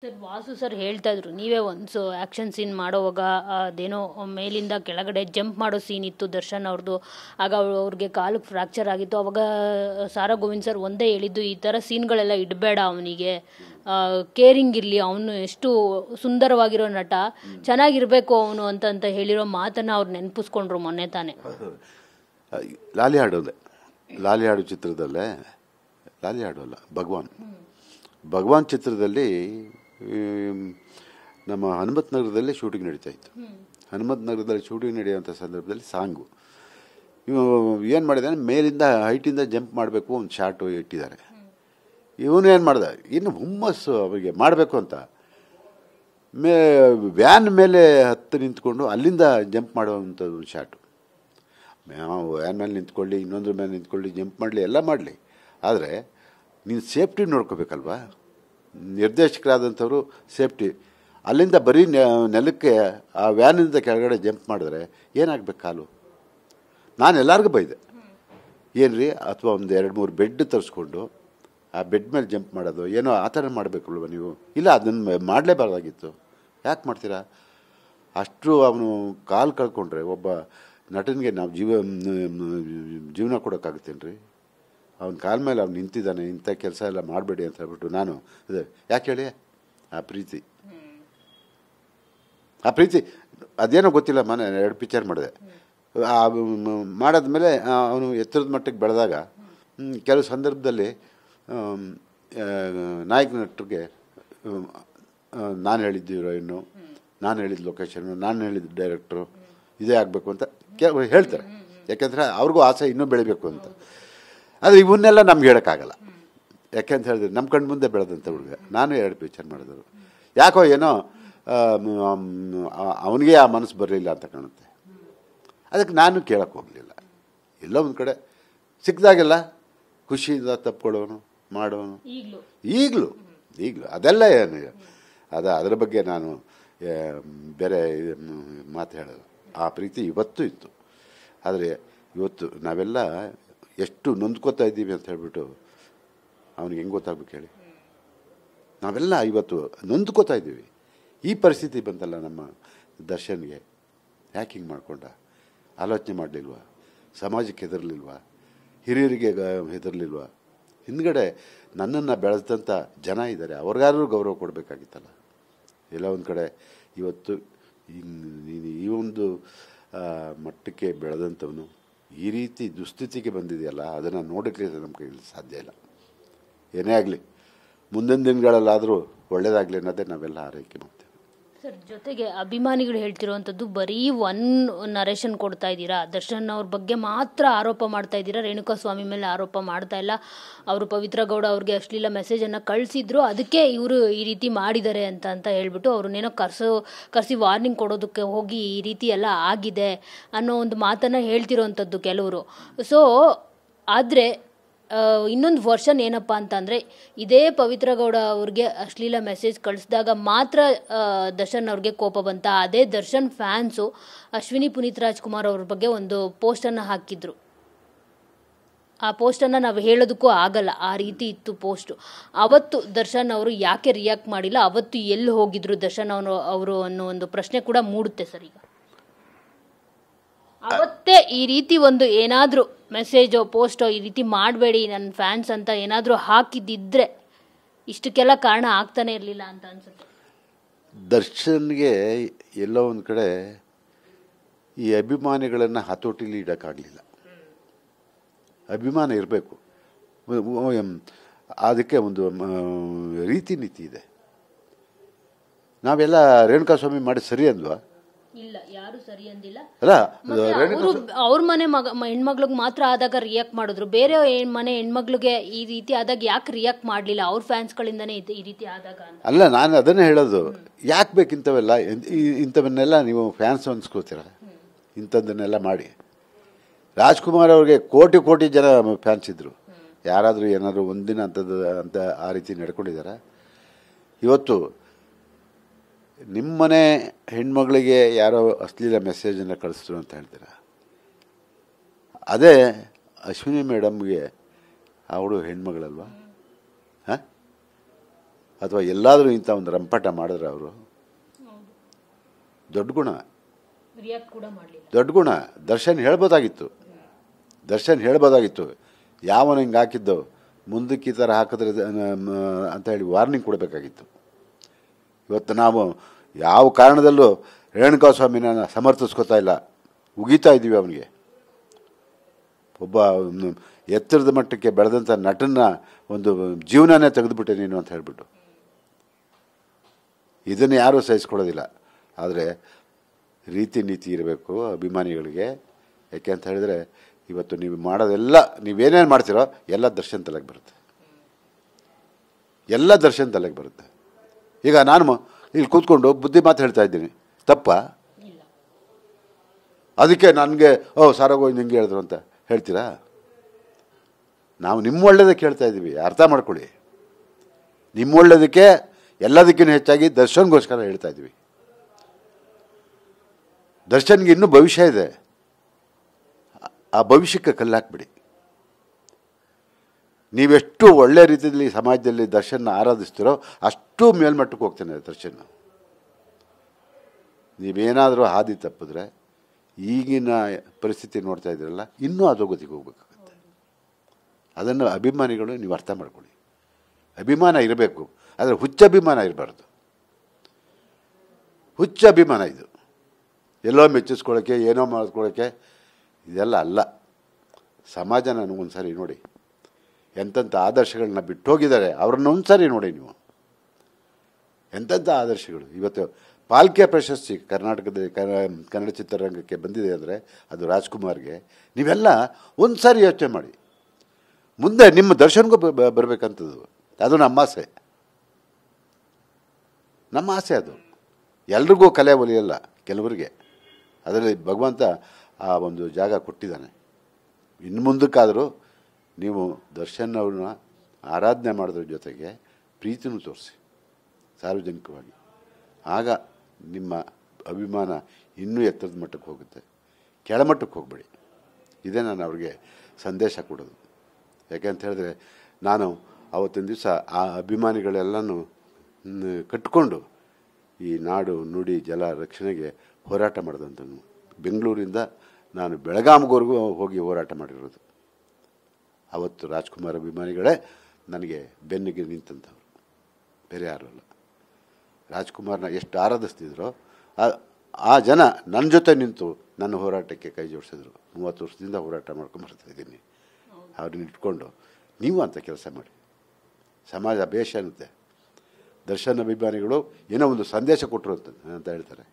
Sir Vasu sir ಹೇಳ್ತಾ ಇದ್ರು, ನೀವೇ ಒಂದು ಆ್ಯಕ್ಷನ್ ಸೀನ್ ಮಾಡೋವಾಗ ಅದೇನೋ ಮೇಲಿಂದ ಕೆಳಗಡೆ ಜಂಪ್ ಮಾಡೋ ಸೀನ್ ಇತ್ತು ದರ್ಶನ್ ಅವ್ರದ್ದು. ಆಗ ಅವ್ರಿಗೆ ಕಾಲು ಫ್ರ್ಯಾಕ್ಚರ್ ಆಗಿತ್ತು. ಅವಾಗ ಸಾರಾ ಗೋವಿಂದ್ ಸರ್ ಒಂದೇ ಹೇಳಿದ್ದು, ಈ ಥರ ಸೀನ್ಗಳೆಲ್ಲ ಇಡಬೇಡ, ಅವನಿಗೆ ಕೇರಿಂಗ್ ಇರಲಿ, ಅವನು ಎಷ್ಟು ಸುಂದರವಾಗಿರೋ ನಟ, ಚೆನ್ನಾಗಿರಬೇಕು ಅವನು ಅಂತ ಹೇಳಿರೋ ಮಾತನ್ನು ಅವ್ರು ನೆನಪಿಸ್ಕೊಂಡ್ರು ಮೊನ್ನೆ ತಾನೆ. ಲಾಲಿ ಹಾಡೋದೆ, ಲಾಲಿ ಹಾಡು ಚಿತ್ರದಲ್ಲೇ, ಲಾಲಿ ಹಾಡೋಲ್ಲ, ಭಗವಾನ್ ಚಿತ್ರದಲ್ಲಿ ನಮ್ಮ ಹನುಮತ್ ನಗರದಲ್ಲಿ ಶೂಟಿಂಗ್ ನಡೀತಾ ಇತ್ತು. ಹನುಮತ್ ನಗರದಲ್ಲಿ ಶೂಟಿಂಗ್ ನಡೆಯುವಂಥ ಸಂದರ್ಭದಲ್ಲಿ ಸಾಂಗು ಇವು ಏನು ಮಾಡಿದ್ದಾನೆ, ಮೇಲಿಂದ ಹೈಟಿಂದ ಜಂಪ್ ಮಾಡಬೇಕು ಒಂದು ಶಾರ್ಟು ಇಟ್ಟಿದ್ದಾರೆ. ಇವನು ಏನು ಮಾಡ್ದ, ಇನ್ನು ಹುಮ್ಮಸ್ಸು ಅವರಿಗೆ ಮಾಡಬೇಕು ಅಂತ ವ್ಯಾನ್ ಮೇಲೆ ಹತ್ತು ನಿಂತ್ಕೊಂಡು ಅಲ್ಲಿಂದ ಜಂಪ್ ಮಾಡುವಂಥದ್ದು ಒಂದು ಶಾರ್ಟು. ವ್ಯಾನ್ ಮೇಲೆ ನಿಂತ್ಕೊಳ್ಳಿ, ಇನ್ನೊಂದ್ರ ಮೇಲೆ ನಿಂತ್ಕೊಳ್ಳಿ, ಜಂಪ್ ಮಾಡಲಿ, ಎಲ್ಲ ಮಾಡಲಿ, ಆದರೆ ನೀನು ಸೇಫ್ಟಿ ನೋಡ್ಕೋಬೇಕಲ್ವಾ. ನಿರ್ದೇಶಕರಾದಂಥವರು ಸೇಫ್ಟಿ, ಅಲ್ಲಿಂದ ಬರೀ ನೆಲಕ್ಕೆ ಆ ವ್ಯಾನಿಂದ ಕೆಳಗಡೆ ಜಂಪ್ ಮಾಡಿದ್ರೆ ಏನಾಗಬೇಕು ಕಾಲು. ನಾನು ಎಲ್ಲರಿಗೂ ಬೈದೆ, ಏನ್ರಿ, ಅಥವಾ ಒಂದು 2-3 ಬೆಡ್ ತರಿಸ್ಕೊಂಡು ಆ ಬೆಡ್ ಮೇಲೆ ಜಂಪ್ ಮಾಡೋದು ಏನೋ ಆ ಥರ ಮಾಡಬೇಕಲ್ವ ನೀವು. ಇಲ್ಲ, ಅದನ್ನು ಮಾಡಲೇಬಾರ್ದಾಗಿತ್ತು, ಯಾಕೆ ಮಾಡ್ತೀರಾ. ಅಷ್ಟು ಅವನು ಕಾಲು ಕಳ್ಕೊಂಡ್ರೆ ಒಬ್ಬ ನಟನಿಗೆ ನಾವು ಜೀವನ ಕೊಡೋಕ್ಕಾಗುತ್ತೇನು ರೀ. ಅವನ ಕಾಲ ಮೇಲೆ ಅವ್ನು ನಿಂತಿದ್ದಾನೆ, ಇಂಥ ಕೆಲಸ ಎಲ್ಲ ಮಾಡಬೇಡಿ ಅಂತ ಹೇಳ್ಬಿಟ್ಟು ನಾನು ಇದೆ. ಯಾಕೆ ಹೇಳಿ, ಆ ಪ್ರೀತಿ ಅದೇನೋ ಗೊತ್ತಿಲ್ಲ. ಮನೆ 2 ಪಿಕ್ಚರ್ ಮಾಡಿದೆ. ಮಾಡಾದ್ಮೇಲೆ ಅವನು ಎತ್ತರದ ಮಟ್ಟಕ್ಕೆ ಬೆಳೆದಾಗ ಕೆಲವು ಸಂದರ್ಭದಲ್ಲಿ ನಾಯಕ ನಟರಿಗೆ ನಾನು ಹೇಳಿದ್ದು ಹೀರೋಯಿನ್ನು, ನಾನು ಹೇಳಿದ ಲೊಕೇಶನ್ನು, ನಾನು ಹೇಳಿದ ಡೈರೆಕ್ಟ್ರು ಇದೇ ಆಗಬೇಕು ಅಂತ ಹೇಳ್ತಾರೆ. ಯಾಕೆಂದರೆ ಅವ್ರಿಗೂ ಆಸೆ ಇನ್ನೂ ಬೆಳಿಬೇಕು ಅಂತ. ಆದರೆ ಇವನ್ನೆಲ್ಲ ನಮ್ಗೆ ಹೇಳೋಕ್ಕಾಗಲ್ಲ. ಯಾಕೆಂತ ಹೇಳಿದ್ರೆ ನಮ್ಮ ಕಣ್ಣು ಮುಂದೆ ಬೆಳೆದಂಥ ಹುಡುಗ. ನಾನು 2 ಪಿಕ್ಚರ್ ಮಾಡಿದ್ರು. ಯಾಕೋ ಏನೋ ಅವನಿಗೆ ಆ ಮನಸ್ಸು ಬರಲಿಲ್ಲ ಅಂತ ಕಾಣುತ್ತೆ. ಅದಕ್ಕೆ ನಾನು ಕೇಳೋಕ್ಕೆ ಹೋಗಲಿಲ್ಲ. ಎಲ್ಲೋ ಒಂದು ಕಡೆ ಸಿಕ್ಕಿದಾಗೆಲ್ಲ ಖುಷಿಯಿಂದ ತಪ್ಕೊಳ್ಳೋನು, ಮಾಡೋನು. ಈಗಲೂ ಅದೆಲ್ಲ ಏನು ಅದರ ಬಗ್ಗೆ ನಾನು ಬೇರೆ ಮಾತು ಹೇಳೋದು. ಆ ಪ್ರೀತಿ ಇವತ್ತೂ ಇತ್ತು. ಆದರೆ ಇವತ್ತು ನಾವೆಲ್ಲ ಎಷ್ಟು ನೊಂದ್ಕೋತಾ ಇದ್ದೀವಿ ಅಂತ ಹೇಳ್ಬಿಟ್ಟು ಅವನಿಗೆ ಹೆಂಗೆ ಗೊತ್ತಾಗ್ಬೇಕು ಹೇಳಿ. ನಾವೆಲ್ಲ ಇವತ್ತು ನೊಂದ್ಕೋತಾ ಇದ್ದೀವಿ. ಈ ಪರಿಸ್ಥಿತಿ ಬಂತಲ್ಲ ನಮ್ಮ ದರ್ಶನ್ಗೆ, ಯಾಕೆ ಹಿಂಗೆ ಮಾಡ್ಕೊಂಡ, ಆಲೋಚನೆ ಮಾಡಲಿಲ್ವಾ, ಸಮಾಜಕ್ಕೆ ಹೆದರಲಿಲ್ವಾ, ಹಿರಿಯರಿಗೆ ಹೆದರಲಿಲ್ವಾ. ಹಿಂದ್ಗಡೆ ನನ್ನನ್ನು ಬೆಳೆದಂಥ ಜನ ಇದ್ದಾರೆ, ಅವ್ರಿಗಾದ್ರೂ ಗೌರವ ಕೊಡಬೇಕಾಗಿತ್ತಲ್ಲ. ಎಲ್ಲ ಒಂದು ಕಡೆ ಇವತ್ತು ಈ ಒಂದು ಮಟ್ಟಕ್ಕೆ ಬೆಳೆದಂಥವನು ಈ ರೀತಿ ದುಸ್ಥಿತಿಗೆ ಬಂದಿದೆಯಲ್ಲ, ಅದನ್ನು ನೋಡೋಕ್ಕೆ ನಮ್ಮ ಕೈಯಲ್ಲಿ ಸಾಧ್ಯ ಇಲ್ಲ. ಏನೇ ಆಗಲಿ ಮುಂದಿನ ದಿನಗಳಲ್ಲಾದರೂ ಒಳ್ಳೆಯದಾಗಲಿ ಅನ್ನೋದೇ ನಾವೆಲ್ಲ ಆರೈಕೆ ಮಾಡ್ತೇವೆ. ಸರ್, ಜೊತೆಗೆ ಅಭಿಮಾನಿಗಳು ಹೇಳ್ತಿರುವಂಥದ್ದು, ಬರೀ ನರೇಶನ್ ಕೊಡ್ತಾ ಇದ್ದೀರಾ, ದರ್ಶನ್ ಅವ್ರ ಬಗ್ಗೆ ಮಾತ್ರ ಆರೋಪ ಮಾಡ್ತಾ ಇದ್ದೀರಾ, ರೇಣುಕಾಸ್ವಾಮಿ ಮೇಲೆ ಆರೋಪ ಮಾಡ್ತಾ ಇಲ್ಲ. ಅವರು ಪವಿತ್ರ ಗೌಡ ಅವ್ರಿಗೆ ಅಶ್ಲೀಲ ಮೆಸೇಜನ್ನು ಕಳಿಸಿದ್ರು, ಅದಕ್ಕೆ ಇವರು ಈ ರೀತಿ ಮಾಡಿದ್ದಾರೆ ಅಂತ ಹೇಳ್ಬಿಟ್ಟು ಅವ್ರನ್ನೇನೋ ಕರೆಸಿ ವಾರ್ನಿಂಗ್ ಕೊಡೋದಕ್ಕೆ ಹೋಗಿ ಈ ರೀತಿ ಎಲ್ಲ ಆಗಿದೆ ಅನ್ನೋ ಒಂದು ಮಾತನ್ನು ಹೇಳ್ತಿರೋವಂಥದ್ದು ಕೆಲವರು. ಸೊ ಆದರೆ ಇನ್ನೊಂದು ವರ್ಷನ್ ಏನಪ್ಪ ಅಂತಂದರೆ, ಇದೇ ಪವಿತ್ರ ಗೌಡ ಅವ್ರಿಗೆ ಅಶ್ಲೀಲ ಮೆಸೇಜ್ ಕಳಿಸಿದಾಗ ಮಾತ್ರ ದರ್ಶನ್ ಅವ್ರಿಗೆ ಕೋಪ ಬಂತ. ಅದೇ ದರ್ಶನ್ ಫ್ಯಾನ್ಸು ಅಶ್ವಿನಿ ಪುನೀತ್ ರಾಜ್ಕುಮಾರ್ ಅವ್ರ ಬಗ್ಗೆ ಒಂದು ಪೋಸ್ಟನ್ನು ಹಾಕಿದ್ರು. ಆ ಪೋಸ್ಟನ್ನು ನಾವು ಹೇಳೋದಕ್ಕೂ ಆಗಲ್ಲ, ಆ ರೀತಿ ಇತ್ತು ಪೋಸ್ಟು. ಅವತ್ತು ದರ್ಶನ್ ಅವರು ಯಾಕೆ ರಿಯಾಕ್ಟ್ ಮಾಡಿಲ್ಲ, ಅವತ್ತು ಎಲ್ಲಿ ಹೋಗಿದ್ರು ದರ್ಶನ್ ಅವರು ಅನ್ನೋ ಒಂದು ಪ್ರಶ್ನೆ ಕೂಡ ಮೂಡುತ್ತೆ ಸರ್. ಈಗ ಅವತ್ತೇ ಈ ರೀತಿ ಒಂದು ಏನಾದರೂ ಮೆಸೇಜೋ ಪೋಸ್ಟೋ ಈ ರೀತಿ ಮಾಡಬೇಡಿ ನನ್ನ ಫ್ಯಾನ್ಸ್ ಅಂತ ಏನಾದರೂ ಹಾಕಿದ್ದಿದ್ರೆ ಇಷ್ಟಕ್ಕೆಲ್ಲ ಕಾರಣ ಆಗ್ತಾನೆ ಇರಲಿಲ್ಲ ಅಂತ ಅನ್ಸುತ್ತೆ. ದರ್ಶನ್ಗೆ ಎಲ್ಲೋ ಒಂದು ಕಡೆ ಈ ಅಭಿಮಾನಿಗಳನ್ನು ಹತೋಟಿಲಿ ಇಡೋಕ್ಕಾಗಲಿಲ್ಲ. ಅಭಿಮಾನ ಇರಬೇಕು, ಅದಕ್ಕೆ ಒಂದು ರೀತಿ ನೀತಿ ಇದೆ. ನಾವೆಲ್ಲ ರೇಣುಕಾಸ್ವಾಮಿ ಮಾಡಿ ಸರಿ ಅಂದ್ವಾ? ಇಲ್ಲ, ಯಾರು ಸರಿ ಅಂದಿಲ್ಲ. ಅಲ್ಲ, ಅವ್ರ ಮನೆ ಹೆಣ್ಮಗ್ಳಿಗೆ ಮಾತ್ರ ಆದಾಗ ರಿಯಾಕ್ಟ್ ಮಾಡಿದ್ರು, ಬೇರೆ ಮನೆ ಹೆಣ್ಮಗ್ಳಿಗೆ ಈ ರೀತಿ ಆದಾಗ ಯಾಕೆ ರಿಯಾಕ್ಟ್ ಮಾಡಲಿಲ್ಲ, ಅವ್ರ ಫ್ಯಾನ್ಸ್ಗಳಿಂದನೇ ಈ ರೀತಿ ಆದಾಗ? ಅಲ್ಲ, ನಾನು ಅದನ್ನೇ ಹೇಳೋದು. ಯಾಕೆ ಬೇಕಿಂಥವೆಲ್ಲ, ಇಂಥವನ್ನೆಲ್ಲ ನೀವು ಫ್ಯಾನ್ಸ್ ಅನ್ಸ್ಕೋತೀರ. ಇಂಥದ್ದನ್ನೆಲ್ಲ ಮಾಡಿ ರಾಜ್ಕುಮಾರ್ ಅವ್ರಿಗೆ ಕೋಟಿ ಜನ ಫ್ಯಾನ್ಸ್ ಇದ್ದರು. ಯಾರಾದರೂ ಏನಾದರೂ ಒಂದಿನ ಅಂತ ಆ ರೀತಿ ನಡ್ಕೊಂಡಿದ್ದಾರೆ. ಇವತ್ತು ನಿಮ್ಮನೆ ಹೆಣ್ಮಗಳಿಗೆ ಯಾರೋ ಅಶ್ಲೀಲ ಮೆಸೇಜನ್ನು ಕಳಿಸಿದ್ರು ಅಂತ ಹೇಳ್ತೀರಾ. ಅದೇ ಅಶ್ವಿನಿ ಮೇಡಮ್ಗೆ ಅವಳು ಹೆಣ್ಮಗಳಲ್ವಾ? ಹಾಂ, ಅಥವಾ ಎಲ್ಲಾದರೂ ಇಂಥ ಒಂದು ರಂಪಾಟ ಮಾಡಿದ್ರೆ ಅವರು ದೊಡ್ಡ ಗುಣ, ದೊಡ್ಡ ಗುಣ. ದರ್ಶನ್ ಹೇಳ್ಬೋದಾಗಿತ್ತು ಯಾವನ ಹಿಂಗೆ ಹಾಕಿದ್ದು ಮುಂದಕ್ಕೆ ಈ ಥರ ಹಾಕಿದ್ರೆ ಅಂತ ಹೇಳಿ ವಾರ್ನಿಂಗ್ ಕೊಡಬೇಕಾಗಿತ್ತು. ಇವತ್ತು ನಾವು ಯಾವ ಕಾರಣದಲ್ಲೂ ರೇಣುಕಾಸ್ವಾಮಿನ ಸಮರ್ಥಿಸ್ಕೋತಾ ಇಲ್ಲ, ಉಗಿತಾ ಇದ್ದೀವಿ ಅವನಿಗೆ. ಒಬ್ಬ ಎತ್ತರದ ಮಟ್ಟಕ್ಕೆ ಬೆಳೆದಂಥ ನಟನ ಒಂದು ಜೀವನನೇ ತೆಗೆದುಬಿಟ್ಟೆ ನೀನು ಅಂತ ಹೇಳಿಬಿಟ್ಟು. ಇದನ್ನು ಯಾರೂ ಸಹಿಸ್ಕೊಳ್ಳೋದಿಲ್ಲ. ಆದರೆ ರೀತಿ ನೀತಿ ಇರಬೇಕು ಅಭಿಮಾನಿಗಳಿಗೆ. ಯಾಕೆ ಅಂತ ಹೇಳಿದರೆ ಇವತ್ತು ನೀವು ಮಾಡೋದೆಲ್ಲ, ನೀವೇನೇನು ಮಾಡ್ತೀರೋ ಎಲ್ಲ ದರ್ಶನ್ ತಲೆಗೆ ಬರುತ್ತೆ. ಈಗ ನಾನು ಇಲ್ಲಿ ಕೂತ್ಕೊಂಡು ಬುದ್ಧಿ ಮಾತು ಹೇಳ್ತಾ ಇದ್ದೀನಿ, ತಪ್ಪ? ಅದಕ್ಕೆ ನನಗೆ ಸಾರಾಗೋಯ್ದು ಹಿಂಗೆ ಹೇಳಿದ್ರು ಅಂತ ಹೇಳ್ತೀರಾ? ನಾವು ನಿಮ್ಮ ಒಳ್ಳೇದಕ್ಕೆ ಹೇಳ್ತಾ ಇದ್ದೀವಿ, ಅರ್ಥ ಮಾಡ್ಕೊಳ್ಳಿ. ನಿಮ್ಮ ಒಳ್ಳೇದಕ್ಕೆ ಎಲ್ಲದಕ್ಕಿಂತ ಹೆಚ್ಚಾಗಿ ದರ್ಶನ್ಗೋಸ್ಕರ ಹೇಳ್ತಾ ಇದ್ದೀವಿ. ದರ್ಶನ್ಗೆ ಇನ್ನೂ ಭವಿಷ್ಯ ಇದೆ. ಆ ಭವಿಷ್ಯಕ್ಕೆ ಕಲ್ಲಾಕ್ಬಿಡಿ. ನೀವೆಷ್ಟು ಒಳ್ಳೆ ರೀತಿಯಲ್ಲಿ ಸಮಾಜದಲ್ಲಿ ದರ್ಶನ್ನ ಆರಾಧಿಸ್ತೀರೋ ಅಷ್ಟು ಮೇಲ್ಮಟ್ಟಕ್ಕೆ ಹೋಗ್ತಾನೆ ದರ್ಶನ್. ನೀವೇನಾದರೂ ಹಾದಿ ತಪ್ಪಿದ್ರೆ ಈಗಿನ ಪರಿಸ್ಥಿತಿ ನೋಡ್ತಾ ಇದ್ದೀರಲ್ಲ, ಇನ್ನೂ ಅಧೋಗತಿಗೆ ಹೋಗ್ಬೇಕಾಗತ್ತೆ. ಅದನ್ನು ಅಭಿಮಾನಿಗಳು ನೀವು ಅರ್ಥ ಮಾಡ್ಕೊಳ್ಳಿ. ಅಭಿಮಾನ ಇರಬೇಕು, ಆದರೆ ಹುಚ್ಚಭಿಮಾನ ಇರಬಾರ್ದು. ಹುಚ್ಚ ಅಭಿಮಾನ ಇದು ಎಲ್ಲೋ ಮೆಚ್ಚಿಸ್ಕೊಳ್ಳೋಕ್ಕೆ, ಏನೋ ಮಾಡ್ಕೊಳ್ಳೋಕ್ಕೆ ಇದೆಲ್ಲ ಅಲ್ಲ. ಸಮಾಜ ನನಗೊಂದು ಸಾರಿ ನೋಡಿ, ಎಂತೆಂಥ ಆದರ್ಶಗಳನ್ನ ಬಿಟ್ಟು ಹೋಗಿದ್ದಾರೆ, ಅವ್ರನ್ನ ಒಂದು ಸಾರಿ ನೋಡಿ ನೀವು. ಎಂತೆಂಥ ಆದರ್ಶಗಳು. ಇವತ್ತು ಪಾಲ್ಕೆ ಪ್ರಶಸ್ತಿ ಕರ್ನಾಟಕದಲ್ಲಿ ಕನ್ನಡ ಚಿತ್ರರಂಗಕ್ಕೆ ಬಂದಿದೆ ಅಂದರೆ ಅದು ರಾಜ್ಕುಮಾರ್ಗೆ. ನೀವೆಲ್ಲ ಒಂದು ಸಾರಿ ಯೋಚನೆ ಮಾಡಿ. ಮುಂದೆ ನಿಮ್ಮ ದರ್ಶನ್ಗೂ ಬರಬೇಕಂಥದ್ದು. ಅದು ನಮ್ಮ ಆಸೆ. ಅದು ಎಲ್ರಿಗೂ ಕಲೆ ಒಲಿಯಲ್ಲ, ಕೆಲವರಿಗೆ. ಅದರಲ್ಲಿ ಭಗವಂತ ಆ ಒಂದು ಜಾಗ ಕೊಟ್ಟಿದ್ದಾನೆ. ಇನ್ನು ಮುಂದಕ್ಕಾದರೂ ನೀವು ದರ್ಶನ್ ಅವ್ರನ್ನ ಆರಾಧನೆ ಮಾಡೋದ್ರ ಜೊತೆಗೆ ಪ್ರೀತಿನೂ ತೋರಿಸಿ ಸಾರ್ವಜನಿಕವಾಗಿ. ಆಗ ನಿಮ್ಮ ಅಭಿಮಾನ ಇನ್ನೂ ಎತ್ತರದ ಮಟ್ಟಕ್ಕೆ ಹೋಗುತ್ತೆ, ಕೆಳಮಟ್ಟಕ್ಕೆ ಹೋಗಬೇಡಿ. ಇದೇ ನಾನು ಅವ್ರಿಗೆ ಸಂದೇಶ ಕೊಡೋದು. ಯಾಕೆಂತ ಹೇಳಿದ್ರೆ ನಾನು ಆವತ್ತಿನ ದಿವಸ ಆ ಅಭಿಮಾನಿಗಳೆಲ್ಲನೂ ಕಟ್ಟಿಕೊಂಡು ಈ ನಾಡು ನುಡಿ ಜಲ ರಕ್ಷಣೆಗೆ ಹೋರಾಟ ಮಾಡಿದಂಥದ್ದು. ಬೆಂಗಳೂರಿಂದ ನಾನು ಬೆಳಗಾಂವರೆಗೂ ಹೋಗಿ ಹೋರಾಟ ಮಾಡಿರೋದು. ಅವತ್ತು ರಾಜ್ಕುಮಾರ್ ಅಭಿಮಾನಿಗಳೇ ನನಗೆ ಬೆನ್ನಿಗೆ ನಿಂತಂಥವ್ರು, ಬೇರೆ ಯಾರೂ ಅಲ್ಲ. ರಾಜ್ಕುಮಾರ್ನ ಎಷ್ಟು ಆರಾಧಿಸ್ತಿದ್ರೋ ಆ ಜನ ನನ್ನ ಜೊತೆ ನಿಂತು ನನ್ನ ಹೋರಾಟಕ್ಕೆ ಕೈ ಜೋಡಿಸಿದ್ರು. 30 ವರ್ಷದಿಂದ ಹೋರಾಟ ಮಾಡ್ಕೊಂಬರ್ತಾಯಿದ್ದೀನಿ. ಅವ್ರನ್ನ ಇಟ್ಕೊಂಡು ನೀವು ಅಂಥ ಕೆಲಸ ಮಾಡಿ. ಸಮಾಜ ಬೇಷ ಅನ್ನುತ್ತೆ. ದರ್ಶನ್ ಅಭಿಮಾನಿಗಳು ಏನೋ ಒಂದು ಸಂದೇಶ ಕೊಟ್ಟರು ಅಂತ ಹೇಳ್ತಾರೆ.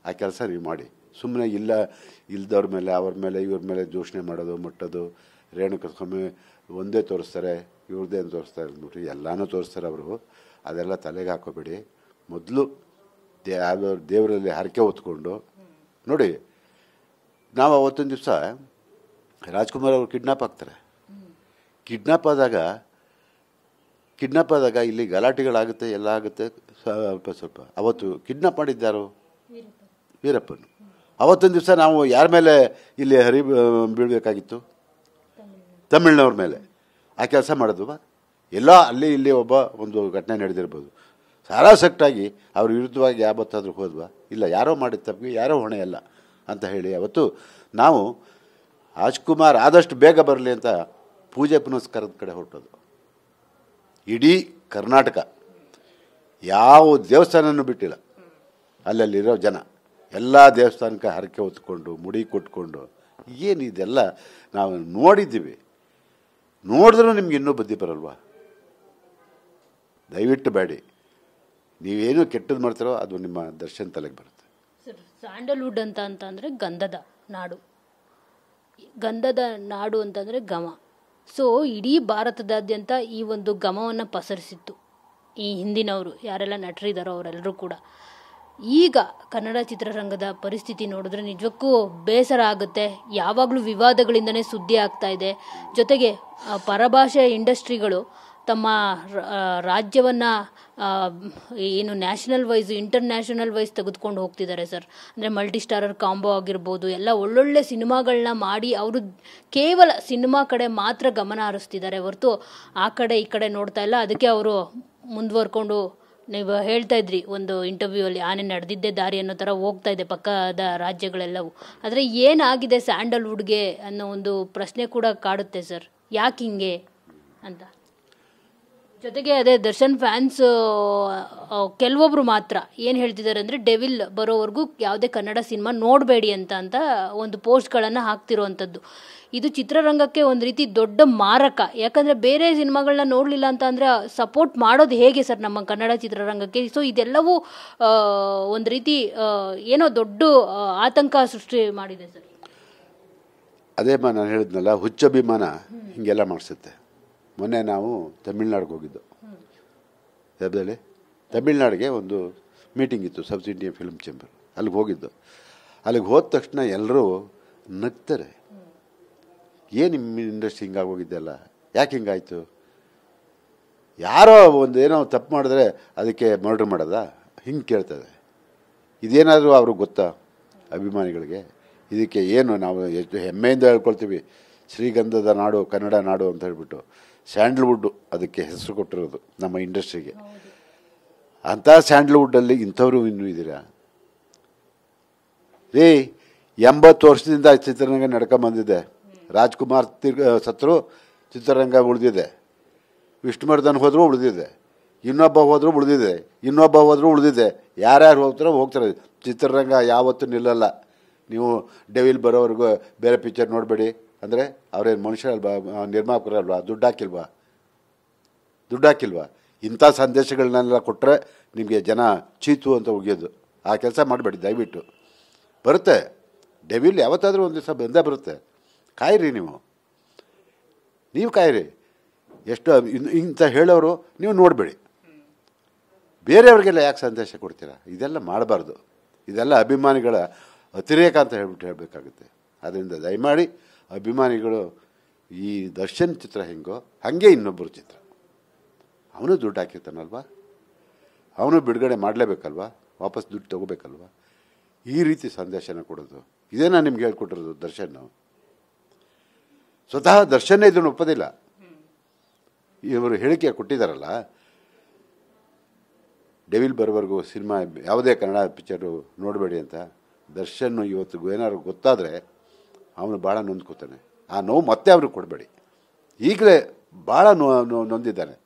ಆ ಕೆಲಸ ನೀವು ಮಾಡಿ. ಸುಮ್ಮನೆ ಇಲ್ದವ್ರ ಮೇಲೆ, ಅವ್ರ ಮೇಲೆ, ಇವ್ರ ಮೇಲೆ ದೂಷಣೆ ಮಾಡೋದು, ಮುಟ್ಟೋದು. ರೇಣುಕಾಸ್ವಾಮಿ ಒಂದೇ ತೋರಿಸ್ತಾರೆ, ಇವ್ರದ್ದೇ ತೋರಿಸ್ತಾರೆ ಅಂದ್ಬಿಟ್ಟು ಎಲ್ಲನೂ ತೋರಿಸ್ತಾರೆ ಅವರು. ಅದೆಲ್ಲ ತಲೆಗೆ ಹಾಕೋಬೇಡಿ. ಮೊದಲು ಯಾವ್ದಾದ್ರು ದೇವರಲ್ಲಿ ಹರಕೆ ಹೊತ್ಕೊಂಡು ನೋಡಿ. ನಾವು ಅವತ್ತೊಂದು ದಿವಸ ರಾಜ್ಕುಮಾರ್ ಅವರು ಕಿಡ್ನಾಪ್ ಆಗ್ತಾರೆ. ಕಿಡ್ನಾಪ್ ಆದಾಗ ಇಲ್ಲಿ ಗಲಾಟೆಗಳಾಗುತ್ತೆ, ಎಲ್ಲ ಆಗುತ್ತೆ ಸ್ವಲ್ಪ. ಅವತ್ತು ಕಿಡ್ನಾಪ್ ಮಾಡಿದ್ದಾರು ವೀರಪ್ಪನು. ಅವತ್ತೊಂದು ದಿವಸ ನಾವು ಯಾರ ಮೇಲೆ ಇಲ್ಲಿ ಬೀಳಬೇಕಾಗಿತ್ತು? ತಮಿಳ್ನವ್ರ ಮೇಲೆ. ಆ ಕೆಲಸ ಮಾಡೋದು ಎಲ್ಲ ಅಲ್ಲಿ ಇಲ್ಲಿ ಒಂದು ಘಟನೆ ನಡೆದಿರ್ಬೋದು. ಸಾರಾಸಟ್ಟಾಗಿ ಅವ್ರ ವಿರುದ್ಧವಾಗಿ ಯಾವತ್ತಾದರೂ ಹೋದ್ವಾ? ಇಲ್ಲ, ಯಾರೋ ಮಾಡಿದ ತಪ್ಪಿಗೆ ಯಾರೋ ಹೊಣೆ ಅಲ್ಲ ಅಂತ ಹೇಳಿ ಅವತ್ತು ನಾವು ರಾಜ್ಕುಮಾರ್ ಆದಷ್ಟು ಬೇಗ ಬರಲಿ ಅಂತ ಪೂಜೆ ಪುನಸ್ಕಾರದ ಕಡೆ ಹೊರಟೋದು. ಇಡೀ ಕರ್ನಾಟಕ ಯಾವ ದೇವಸ್ಥಾನನೂ ಬಿಟ್ಟಿಲ್ಲ. ಅಲ್ಲಲ್ಲಿರೋ ಜನ ಎಲ್ಲ ದೇವಸ್ಥಾನಕ್ಕೆ ಹರಕೆ ಹೊತ್ಕೊಂಡು ಮುಡಿ ಕೊಟ್ಕೊಂಡು ಏನಿದೆಲ್ಲ ನಾವು ನೋಡಿದ್ದೀವಿ. ನೋಡಿದ್ರೂ ನಿಮ್ಗೆ ಇನ್ನೂ ಬುದ್ಧಿ ಬರಲ್ವಾ? ದಯವಿಟ್ಟು ಬೇಡಿ. ನೀವೇನು ಕೆಟ್ಟದ್ದು ಮಾಡ್ತಾರೋ ಅದು ನಿಮ್ಮ ದರ್ಶನ್ ತಲೆಗೆ ಬರುತ್ತೆ. ಸರ್, ಸ್ಯಾಂಡಲ್ವುಡ್ ಅಂತಂದರೆ ಗಂಧದ ನಾಡು. ಗಂಧದ ನಾಡು ಅಂತಂದರೆ ಘಮ. ಸೊ ಇಡೀ ಭಾರತದಾದ್ಯಂತ ಈ ಒಂದು ಘಮವನ್ನು ಪಸರಿಸಿತ್ತು ಈ ಹಿಂದಿನವರು ಯಾರೆಲ್ಲ ನಟರಿದ್ದಾರೋ ಅವರೆಲ್ಲರೂ ಕೂಡ. ಈಗ ಕನ್ನಡ ಚಿತ್ರರಂಗದ ಪರಿಸ್ಥಿತಿ ನೋಡಿದ್ರೆ ನಿಜಕ್ಕೂ ಬೇಸರ ಆಗುತ್ತೆ. ಯಾವಾಗಲೂ ವಿವಾದಗಳಿಂದನೇ ಸುದ್ದಿ ಆಗ್ತಾ ಇದೆ. ಜೊತೆಗೆ ಪರಭಾಷೆ ಇಂಡಸ್ಟ್ರಿಗಳು ತಮ್ಮ ರಾಜ್ಯವನ್ನು ಏನು ನ್ಯಾಷನಲ್ ವೈಸ್ ಇಂಟರ್ನ್ಯಾಷನಲ್ ವೈಸ್ ತೆಗೆದುಕೊಂಡು ಹೋಗ್ತಿದ್ದಾರೆ ಸರ್. ಅಂದರೆ ಮಲ್ಟಿ ಸ್ಟಾರರ್ ಕಾಂಬೋ ಆಗಿರ್ಬೋದು, ಎಲ್ಲ ಒಳ್ಳೊಳ್ಳೆ ಸಿನಿಮಾಗಳನ್ನ ಮಾಡಿ ಅವರು ಕೇವಲ ಸಿನಿಮಾ ಕಡೆ ಮಾತ್ರ ಗಮನ ಹರಿಸ್ತಿದ್ದಾರೆ ಹೊರತು ಆ ಕಡೆ ಈ ಕಡೆ ನೋಡ್ತಾ ಇಲ್ಲ. ಅದಕ್ಕೆ ಅವರು ಮುಂದುವರ್ಕೊಂಡು ನೀವು ಹೇಳ್ತಾ ಇದ್ರಿ ಒಂದು ಇಂಟರ್ವ್ಯೂ ಅಲ್ಲಿ ಆನೆ ನಡೆದಿದ್ದೇ ದಾರಿ ಅನ್ನೋ ಥರ ಹೋಗ್ತಾ ಇದೆ ಪಕ್ಕದ ರಾಜ್ಯಗಳೆಲ್ಲವೂ. ಆದರೆ ಏನಾಗಿದೆ ಸ್ಯಾಂಡಲ್ವುಡ್ಗೆ ಅನ್ನೋ ಒಂದು ಪ್ರಶ್ನೆ ಕೂಡ ಕಾಡುತ್ತೆ ಸರ್, ಯಾಕೆ ಹಿಂಗೆ ಅಂತ. ಜೊತೆಗೆ ಅದೇ ದರ್ಶನ್ ಫ್ಯಾನ್ಸ್ ಕೆಲವೊಬ್ರು ಮಾತ್ರ ಏನು ಹೇಳ್ತಿದ್ದಾರೆ ಅಂದರೆ ಡೆವಿಲ್ ಬರೋವರೆಗೂ ಯಾವುದೇ ಕನ್ನಡ ಸಿನಿಮಾ ನೋಡಬೇಡಿ ಅಂತ ಒಂದು ಪೋಸ್ಟ್ಗಳನ್ನು ಹಾಕ್ತಿರೋವಂಥದ್ದು. ಇದು ಚಿತ್ರರಂಗಕ್ಕೆ ಒಂದು ರೀತಿ ದೊಡ್ಡ ಮಾರಕ. ಯಾಕಂದರೆ ಬೇರೆ ಸಿನಿಮಾಗಳನ್ನ ನೋಡಲಿಲ್ಲ ಅಂತ ಅಂದರೆ ಸಪೋರ್ಟ್ ಮಾಡೋದು ಹೇಗೆ ಸರ್ ನಮ್ಮ ಕನ್ನಡ ಚಿತ್ರರಂಗಕ್ಕೆ? ಸೊ ಇದೆಲ್ಲವೂ ಒಂದು ರೀತಿ ಏನೋ ದೊಡ್ಡ ಆತಂಕ ಸೃಷ್ಟಿ ಮಾಡಿದೆ ಸರ್. ಅದೇ ನಾನು ಹೇಳಿದ್ನಲ್ಲ, ಹುಚ್ಚಭಿಮಾನ ಹಿಂಗೆಲ್ಲ ಮಾಡಿಸುತ್ತೆ. ಮೊನ್ನೆ ನಾವು ತಮಿಳ್ನಾಡಿಗೆ ಹೋಗಿದ್ದು. ಯಾವ್ದಲ್ಲಿ ತಮಿಳ್ನಾಡಿಗೆ ಒಂದು ಮೀಟಿಂಗ್ ಇತ್ತು, ಸೌತ್ ಇಂಡಿಯನ್ ಫಿಲ್ಮ್ ಚೇಂಬರ್. ಅಲ್ಲಿಗೆ ಹೋಗಿದ್ದು. ಅಲ್ಲಿಗೆ ಹೋದ ತಕ್ಷಣ ಎಲ್ಲರೂ ನಗ್ತಾರೆ. ಏನು ನಿಮ್ಮ ಇಂಡಸ್ಟ್ರಿ ಹಿಂಗಾಗೋಗಿದ್ದೆಲ್ಲ, ಯಾಕೆ ಹಿಂಗಾಯಿತು? ಯಾರೋ ಒಂದು ಏನೋ ತಪ್ಪು ಮಾಡಿದ್ರೆ ಅದಕ್ಕೆ ಮರ್ಡರ್ ಮಾಡೋದಾ? ಹಿಂಗೆ ಕೇಳ್ತದೆ. ಇದೇನಾದರೂ ಅವ್ರಿಗೆ ಗೊತ್ತಾ ಅಭಿಮಾನಿಗಳಿಗೆ? ಇದಕ್ಕೆ ಏನು ನಾವು ಎಷ್ಟು ಹೆಮ್ಮೆಯಿಂದ ಹೇಳ್ಕೊಳ್ತೀವಿ, ಶ್ರೀಗಂಧದ ನಾಡು ಕನ್ನಡ ನಾಡು ಅಂತ ಹೇಳ್ಬಿಟ್ಟು. ಸ್ಯಾಂಡಲ್ವುಡ್ಡು ಅದಕ್ಕೆ ಹೆಸರು ಕೊಟ್ಟಿರೋದು ನಮ್ಮ ಇಂಡಸ್ಟ್ರಿಗೆ. ಅಂಥ ಸ್ಯಾಂಡಲ್ವುಡ್ಡಲ್ಲಿ ಇಂಥವ್ರು ಇನ್ನೂ ಇದ್ದೀರಾ ರೀ? 80 ವರ್ಷದಿಂದ ಚಿತ್ರರಂಗ ನಡ್ಕೊಂಬಂದಿದೆ. ರಾಜ್ಕುಮಾರ್ ಸತ್ರು ಚಿತ್ರರಂಗ ಉಳಿದಿದೆ, ವಿಷ್ಣುವರ್ಧನ್ ಹೋದರೂ ಉಳಿದಿದೆ, ಇನ್ನೊಬ್ಬ ಹೋದರೂ ಉಳಿದಿದೆ, ಇನ್ನೊಬ್ಬ ಹೋದರೂ ಉಳಿದಿದೆ. ಯಾರ್ಯಾರು ಹೋಗ್ತಾರೋ ಹೋಗ್ತಾರೆ. ಚಿತ್ರರಂಗ ಯಾವತ್ತೂ ನಿಲ್ಲಲ್ಲ. ನೀವು ಡೆವಿಲ್ ಬರೋವರೆಗೂ ಬೇರೆ ಪಿಕ್ಚರ್ ನೋಡಬೇಡಿ ಅಂದರೆ ಅವರೇನು ಮನುಷ್ಯರಲ್ವಾ, ನಿರ್ಮಾಪಕರಲ್ವಾ? ದುಡ್ಡು ಹಾಕಿಲ್ವಾ? ಇಂಥ ಸಂದೇಶಗಳನ್ನೆಲ್ಲ ಕೊಟ್ಟರೆ ನಿಮಗೆ ಜನ ಚೀತು ಅಂತ ಒಗೆಯೋದು. ಆ ಕೆಲಸ ಮಾಡಬೇಡಿ ದಯವಿಟ್ಟು. ಬರುತ್ತೆ, ಡೆವಿಲ್ ಯಾವತ್ತಾದರೂ ಒಂದು ದಿವಸ ಬಂದೇ ಬರುತ್ತೆ. ಕಾಯಿರಿ, ನೀವು ಕಾಯಿರಿ. ಎಷ್ಟು ಇಂಥ ಹೇಳೋರು ನೀವು ನೋಡಬೇಡಿ. ಬೇರೆಯವ್ರಿಗೆಲ್ಲ ಯಾಕೆ ಸಂದೇಶ ಕೊಡ್ತೀರಾ? ಇದೆಲ್ಲ ಮಾಡಬಾರ್ದು. ಇದೆಲ್ಲ ಅಭಿಮಾನಿಗಳ ಅತಿರೇಕ ಅಂತ ಹೇಳಬೇಕಾಗುತ್ತೆ. ಅದರಿಂದ ದಯಮಾಡಿ ಅಭಿಮಾನಿಗಳು ಈ ದರ್ಶನ್ ಚಿತ್ರ ಹೆಂಗೋ ಹಾಗೆ ಇನ್ನೊಬ್ಬರು ಚಿತ್ರ, ಅವನು ದುಡ್ಡು ಹಾಕಿರ್ತಾನಲ್ವ, ಅವನು ಬಿಡುಗಡೆ ಮಾಡಲೇಬೇಕಲ್ವ, ವಾಪಸ್ ದುಡ್ಡು ತೊಗೋಬೇಕಲ್ವ. ಈ ರೀತಿ ಸಂದೇಶನ ಕೊಡೋದು ಇದೇ ನಾನು ನಿಮ್ಗೆ ಹೇಳ್ಕೊಟ್ಟಿರೋದು. ದರ್ಶನ್ ಸ್ವತಃ ದರ್ಶನ್ನೇ ಇದನ್ನು ಒಪ್ಪೋದಿಲ್ಲ. ಇವರು ಹೇಳಿಕೆ ಕೊಟ್ಟಿದ್ದಾರಲ್ಲ, ಡೆವಿಲ್ ಬರೋವರೆಗೂ ಸಿನಿಮಾ ಯಾವುದೇ ಕನ್ನಡ ಪಿಕ್ಚರು ನೋಡಬೇಡಿ ಅಂತ. ದರ್ಶನ್ ಇವತ್ತು ಏನಾದ್ರು ಗೊತ್ತಾದರೆ ಅವನು ಭಾಳ ನೊಂದ್ಕೋತಾನೆ. ಆ ನೋವು ಮತ್ತೆ ಅವ್ರಿಗೆ ಕೊಡಬೇಡಿ. ಈಗಲೇ ಭಾಳ ನೊಂದಿದ್ದಾನೆ.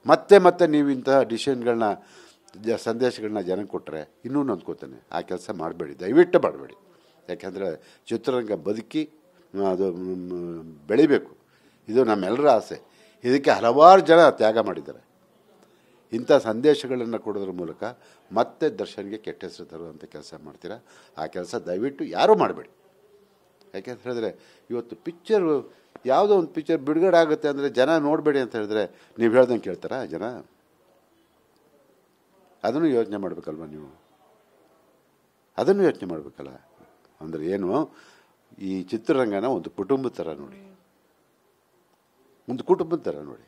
ಮತ್ತೆ ನೀವು ಇಂತಹ ಡಿಸಿಷನ್ಗಳನ್ನ ಸಂದೇಶಗಳನ್ನ ಜನಕ್ಕೆ ಕೊಟ್ಟರೆ ಇನ್ನೂ ನೊಂದ್ಕೋತಾನೆ. ಆ ಕೆಲಸ ಮಾಡಬೇಡಿ, ದಯವಿಟ್ಟು ಮಾಡಬೇಡಿ. ಯಾಕೆಂದರೆ ಚಿತ್ರರಂಗ ಬದುಕಿ ಅದು ಬೆಳಿಬೇಕು. ಇದು ನಮ್ಮೆಲ್ಲರ ಆಸೆ. ಇದಕ್ಕೆ ಹಲವಾರು ಜನ ತ್ಯಾಗ ಮಾಡಿದ್ದಾರೆ. ಇಂಥ ಸಂದೇಶಗಳನ್ನು ಕೊಡೋದ್ರ ಮೂಲಕ ಮತ್ತೆ ದರ್ಶನ್ಗೆ ಕೆಟ್ಟ ಹೆಸರು ತರುವಂಥ ಕೆಲಸ ಮಾಡ್ತೀರಾ. ಆ ಕೆಲಸ ದಯವಿಟ್ಟು ಯಾರೂ ಮಾಡಬೇಡಿ. ಯಾಕೆಂತ ಹೇಳಿದ್ರೆ ಇವತ್ತು ಪಿಕ್ಚರು ಯಾವುದೋ ಒಂದು ಪಿಕ್ಚರ್ ಬಿಡುಗಡೆ ಆಗುತ್ತೆ ಅಂದರೆ ಜನ ನೋಡಬೇಡಿ ಅಂತ ಹೇಳಿದ್ರೆ ನೀವು ಹೇಳ್ದಂಗೆ ಕೇಳ್ತಾರಾ ಜನ? ಅದನ್ನು ಯೋಚನೆ ಮಾಡಬೇಕಲ್ವ ನೀವು? ಅದನ್ನು ಯೋಚನೆ ಮಾಡಬೇಕಲ್ಲ. ಅಂದರೆ ಏನು, ಈ ಚಿತ್ರರಂಗನ ಒಂದು ಕುಟುಂಬದ ಥರ ನೋಡಿ, ಒಂದು ಕುಟುಂಬದ ಥರ ನೋಡಿ.